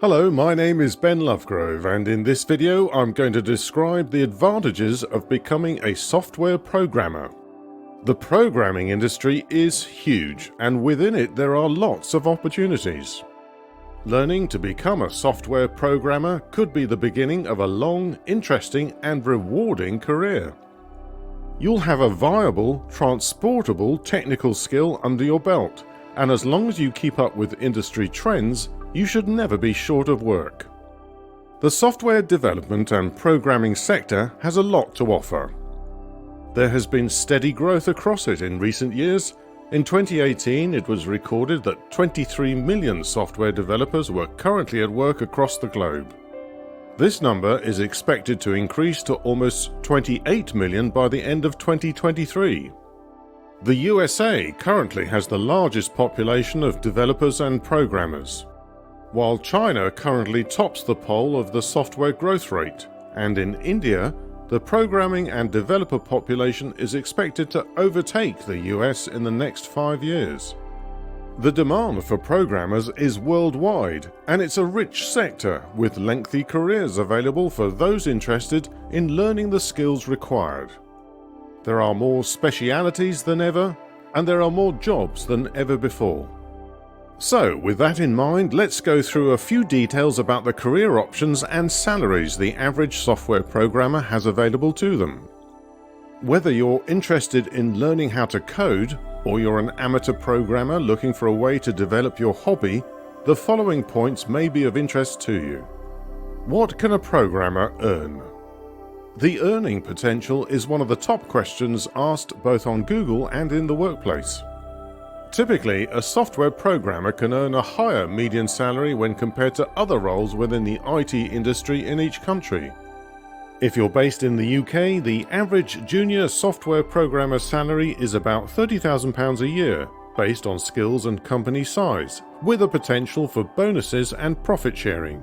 Hello, my name is Ben Lovegrove, and in this video I'm going to describe the advantages of becoming a software programmer. The programming industry is huge, and within it there are lots of opportunities. Learning to become a software programmer could be the beginning of a long, interesting and rewarding career. You'll have a viable, transportable technical skill under your belt, and as long as you keep up with industry trends, you should never be short of work. The software development and programming sector has a lot to offer. There has been steady growth across it in recent years. In 2018, it was recorded that 23 million software developers were currently at work across the globe. This number is expected to increase to almost 28 million by the end of 2023. The USA currently has the largest population of developers and programmers, while China currently tops the poll of the software growth rate, and in India, the programming and developer population is expected to overtake the US in the next 5 years. The demand for programmers is worldwide, and it's a rich sector with lengthy careers available for those interested in learning the skills required. There are more specialities than ever, and there are more jobs than ever before. So, with that in mind, let's go through a few details about the career options and salaries the average software programmer has available to them. Whether you're interested in learning how to code, or you're an amateur programmer looking for a way to develop your hobby, the following points may be of interest to you. What can a programmer earn? The earning potential is one of the top questions asked both on Google and in the workplace. Typically, a software programmer can earn a higher median salary when compared to other roles within the IT industry in each country. If you're based in the UK, the average junior software programmer salary is about £30,000 a year, based on skills and company size, with a potential for bonuses and profit sharing.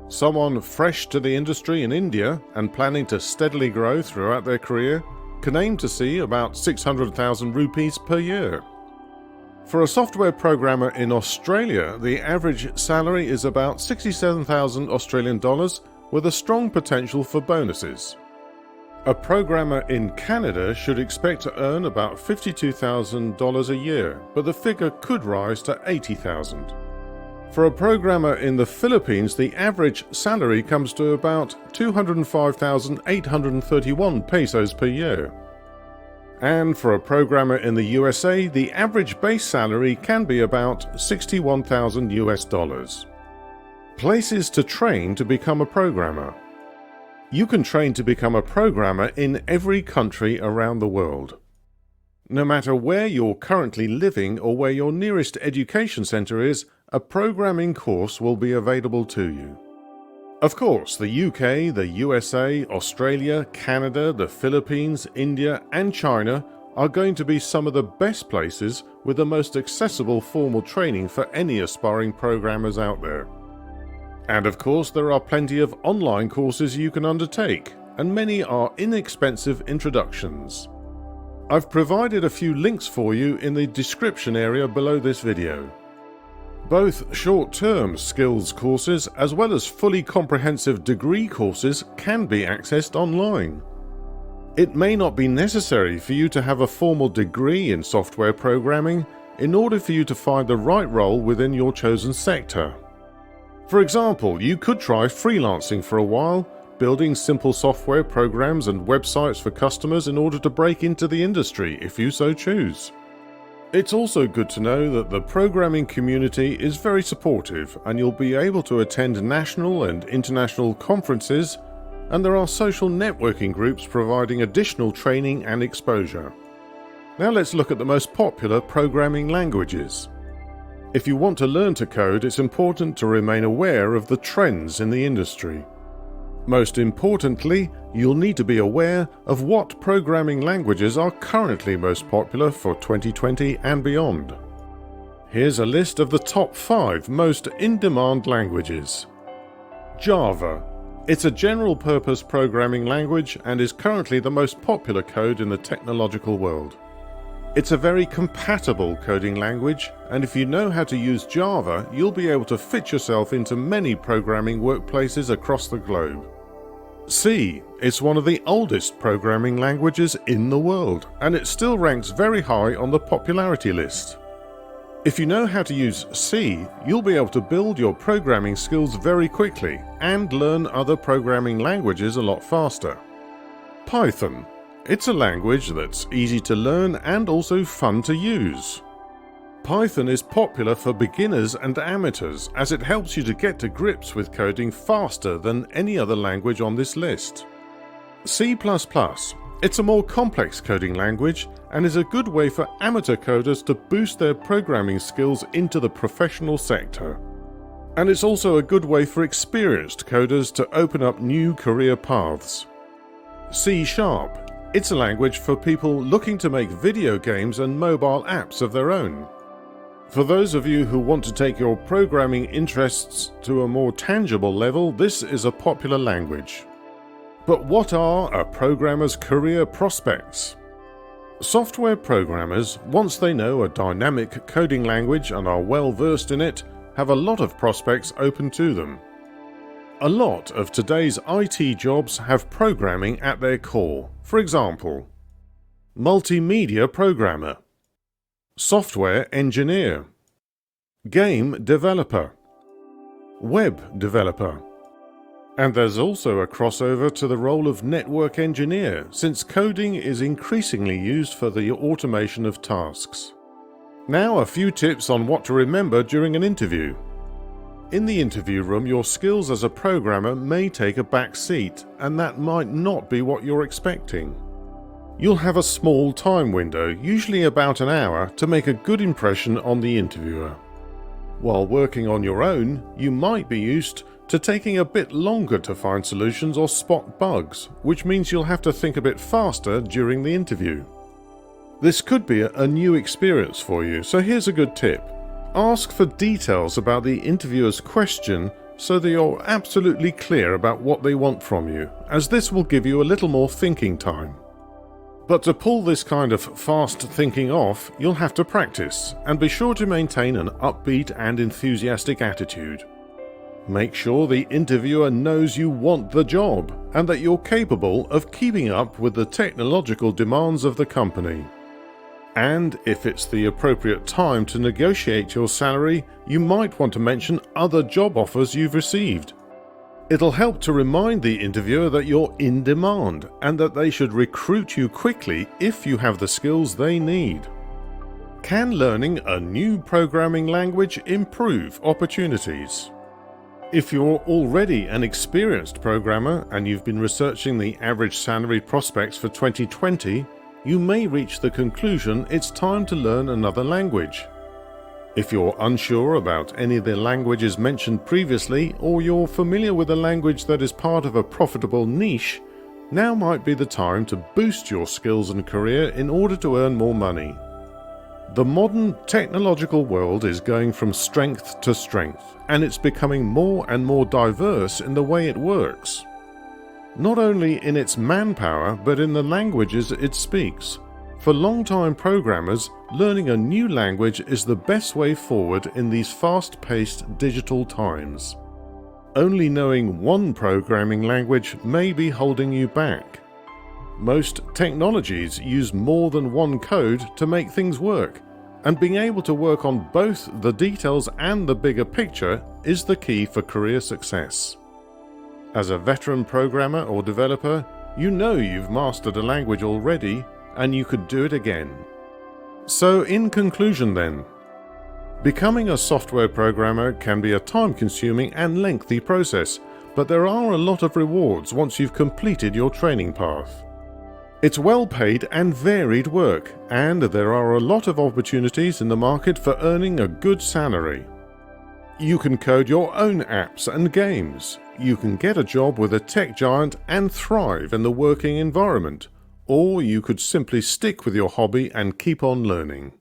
Someone fresh to the industry in India and planning to steadily grow throughout their career can aim to see about 600,000 rupees per year. For a software programmer in Australia, the average salary is about 67,000 Australian dollars with a strong potential for bonuses. A programmer in Canada should expect to earn about $52,000 a year, but the figure could rise to 80,000. For a programmer in the Philippines, the average salary comes to about 205,831 pesos per year. And for a programmer in the USA, the average base salary can be about 61,000 US dollars. Places to train to become a programmer. You can train to become a programmer in every country around the world. No matter where you're currently living or where your nearest education center is, a programming course will be available to you. Of course, the UK, the USA, Australia, Canada, the Philippines, India and China are going to be some of the best places with the most accessible formal training for any aspiring programmers out there. And of course, there are plenty of online courses you can undertake, and many are inexpensive introductions. I've provided a few links for you in the description area below this video. Both short-term skills courses as well as fully comprehensive degree courses can be accessed online. It may not be necessary for you to have a formal degree in software programming in order for you to find the right role within your chosen sector. For example, you could try freelancing for a while, building simple software programs and websites for customers in order to break into the industry if you so choose. It's also good to know that the programming community is very supportive, and you'll be able to attend national and international conferences, and there are social networking groups providing additional training and exposure. Now let's look at the most popular programming languages. If you want to learn to code, it's important to remain aware of the trends in the industry. Most importantly, you'll need to be aware of what programming languages are currently most popular for 2020 and beyond. Here's a list of the top 5 most in-demand languages. Java. It's a general-purpose programming language and is currently the most popular code in the technological world. It's a very compatible coding language, and if you know how to use Java, you'll be able to fit yourself into many programming workplaces across the globe. C is one of the oldest programming languages in the world, and it still ranks very high on the popularity list. If you know how to use C, you'll be able to build your programming skills very quickly and learn other programming languages a lot faster. Python. It's a language that's easy to learn and also fun to use. Python is popular for beginners and amateurs as it helps you to get to grips with coding faster than any other language on this list. C++. It's a more complex coding language and is a good way for amateur coders to boost their programming skills into the professional sector. And it's also a good way for experienced coders to open up new career paths. C#. It's a language for people looking to make video games and mobile apps of their own. For those of you who want to take your programming interests to a more tangible level, this is a popular language. But what are a programmer's career prospects? Software programmers, once they know a dynamic coding language and are well versed in it, have a lot of prospects open to them. A lot of today's IT jobs have programming at their core. For example, multimedia programmer, software engineer, game developer, web developer. And there's also a crossover to the role of network engineer, since coding is increasingly used for the automation of tasks. Now a few tips on what to remember during an interview. In the interview room, your skills as a programmer may take a back seat, and that might not be what you're expecting. You'll have a small time window, usually about an hour, to make a good impression on the interviewer. While working on your own, you might be used to taking a bit longer to find solutions or spot bugs, which means you'll have to think a bit faster during the interview. This could be a new experience for you, so here's a good tip. Ask for details about the interviewer's question so that you're absolutely clear about what they want from you, as this will give you a little more thinking time. But to pull this kind of fast thinking off, you'll have to practice, and be sure to maintain an upbeat and enthusiastic attitude. Make sure the interviewer knows you want the job, and that you're capable of keeping up with the technological demands of the company. And if it's the appropriate time to negotiate your salary, you might want to mention other job offers you've received. It'll help to remind the interviewer that you're in demand and that they should recruit you quickly if you have the skills they need. Can learning a new programming language improve opportunities? If you're already an experienced programmer and you've been researching the average salary prospects for 2020, you may reach the conclusion it's time to learn another language. If you're unsure about any of the languages mentioned previously, or you're familiar with a language that is part of a profitable niche, now might be the time to boost your skills and career in order to earn more money. The modern technological world is going from strength to strength, and it's becoming more and more diverse in the way it works. Not only in its manpower, but in the languages it speaks. For long-time programmers, learning a new language is the best way forward in these fast-paced digital times. Only knowing one programming language may be holding you back. Most technologies use more than one code to make things work, and being able to work on both the details and the bigger picture is the key for career success. As a veteran programmer or developer, you know you've mastered a language already, and you could do it again. So in conclusion then, becoming a software programmer can be a time-consuming and lengthy process, but there are a lot of rewards once you've completed your training path. It's well-paid and varied work, and there are a lot of opportunities in the market for earning a good salary. You can code your own apps and games. You can get a job with a tech giant and thrive in the working environment. Or you could simply stick with your hobby and keep on learning.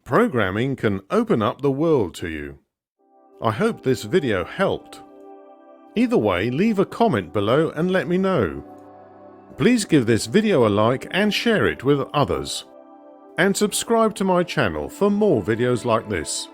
Programming can open up the world to you. I hope this video helped. Either way, leave a comment below and let me know. Please give this video a like and share it with others. and subscribe to my channel for more videos like this.